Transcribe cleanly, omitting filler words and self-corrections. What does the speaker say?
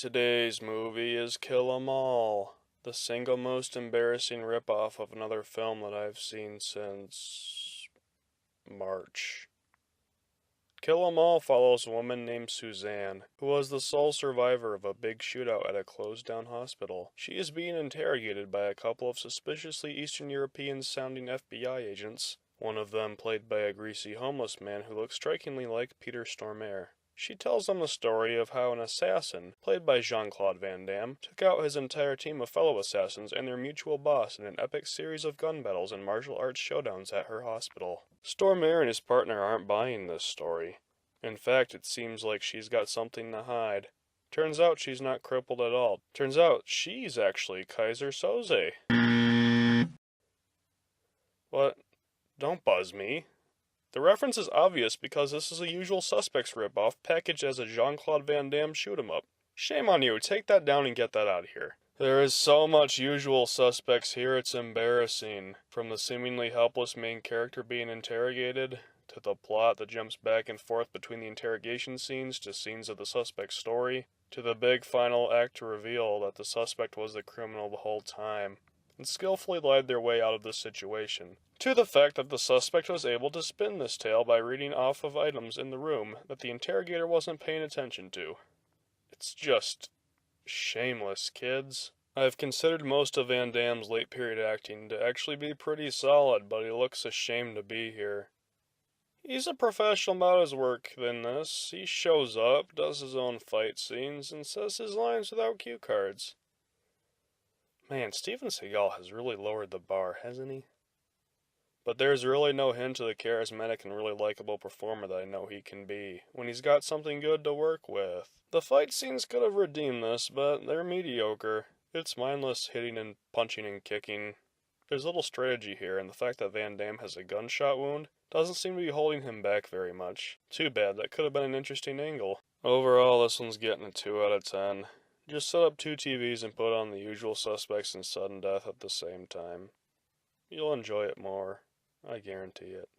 Today's movie is Kill 'Em All, the single most embarrassing ripoff of another film that I've seen since March. Kill 'Em All follows a woman named Suzanne, who was the sole survivor of a big shootout at a closed-down hospital. She is being interrogated by a couple of suspiciously Eastern European-sounding FBI agents, one of them played by a greasy homeless man who looks strikingly like Peter Stormare. She tells them the story of how an assassin, played by Jean Claude Van Damme, took out his entire team of fellow assassins and their mutual boss in an epic series of gun battles and martial arts showdowns at her hospital. Stormare and his partner aren't buying this story. In fact, it seems like she's got something to hide. Turns out she's not crippled at all. Turns out she's actually Kaiser Soze. What? Don't buzz me. The reference is obvious because this is a Usual Suspects ripoff packaged as a Jean Claude Van Damme shoot-em-up. Shame on you, take that down and get that out of here. There is so much Usual Suspects here, it's embarrassing. From the seemingly helpless main character being interrogated, to the plot that jumps back and forth between the interrogation scenes to scenes of the suspect's story, to the big final act to reveal that the suspect was the criminal the whole time, and skillfully lied their way out of this situation, to the fact that the suspect was able to spin this tale by reading off of items in the room that the interrogator wasn't paying attention to. It's just shameless, kids. I've considered most of Van Damme's late period acting to actually be pretty solid, but he looks ashamed to be here. He's a professional about his work in this. He shows up, does his own fight scenes, and says his lines without cue cards. Man, Steven Seagal has really lowered the bar, hasn't he? But there's really no hint of the charismatic and really likable performer that I know he can be, when he's got something good to work with. The fight scenes could have redeemed this, but they're mediocre. It's mindless hitting and punching and kicking. There's little strategy here, and the fact that Van Damme has a gunshot wound doesn't seem to be holding him back very much. Too bad, that could have been an interesting angle. Overall, this one's getting a 2 out of 10. Just set up 2 TVs and put on The Usual Suspects and Sudden Death at the same time. You'll enjoy it more. I guarantee it.